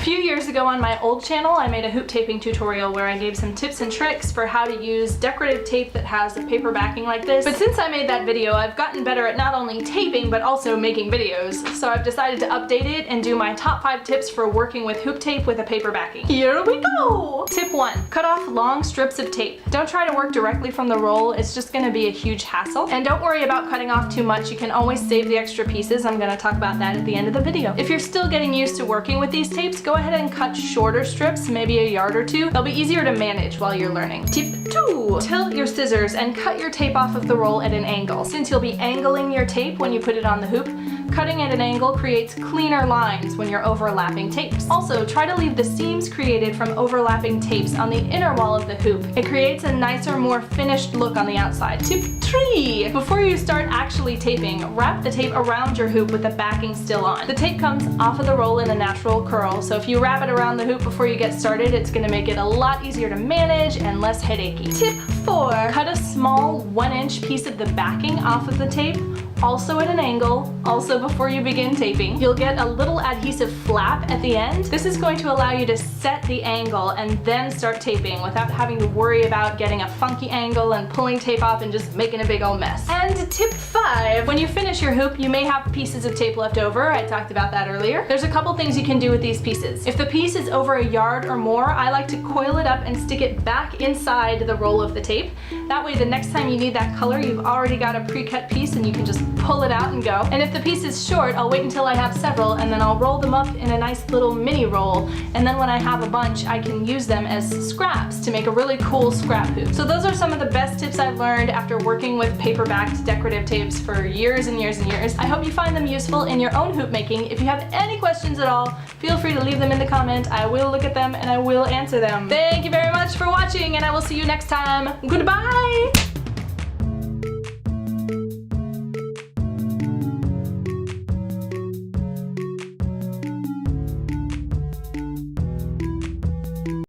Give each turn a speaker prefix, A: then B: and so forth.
A: few years ago on my old channel, I made a hoop taping tutorial where I gave some tips and tricks for how to use decorative tape that has a paper backing like this. But since I made that video, I've gotten better at not only taping, but also making videos. So I've decided to update it and do my top 5 tips for working with hoop tape with a paper backing. Here we go! Tip 1. Cut off long strips of tape. Don't try to work directly from the roll, it's just gonna be a huge hassle. And don't worry about cutting off too much, you can always save the extra pieces. I'm gonna talk about that at the end of the video. If you're still getting used to working with these tapes, go ahead and cut shorter strips, maybe a yard or 2. They'll be easier to manage while you're learning. Tip 2. Tilt your scissors and cut your tape off of the roll at an angle. Since you'll be angling your tape when you put it on the hoop, cutting at an angle creates cleaner lines when you're overlapping tapes. Also, try to leave the seams created from overlapping tapes on the inner wall of the hoop. It creates a nicer, more finished look on the outside. Tip 3. Before you start actually taping, wrap the tape around your hoop with the backing still on. The tape comes off of the roll in a natural curl, so if you wrap it around the hoop before you get started, it's going to make it a lot easier to manage and less headachy. Tip 4. Cut a small 1-inch piece of the backing off of the tape, also at an angle, also before you begin taping. You'll get a little adhesive flap at the end. This is going to allow you to set the angle and then start taping without having to worry about getting a funky angle and pulling tape off and just making a big old mess. And tip 5, when you finish your hoop, you may have pieces of tape left over. I talked about that earlier. There's a couple things you can do with these pieces. If the piece is over a yard or more, I like to coil it up and stick it back inside the roll of the tape. That way the next time you need that color, you've already got a pre-cut piece and you can just pull it out and go. And if the piece is short, I'll wait until I have several and then I'll roll them up in a nice little mini roll. And then when I have a bunch, I can use them as scraps to make a really cool scrap hoop. So those are some of the best tips I've learned after working with paper-backed decorative tapes for years and years and years. I hope you find them useful in your own hoop making. If you have any questions at all, feel free to leave them in the comment. I will look at them and I will answer them. Thank you very much for watching and I will see you next time. Goodbye!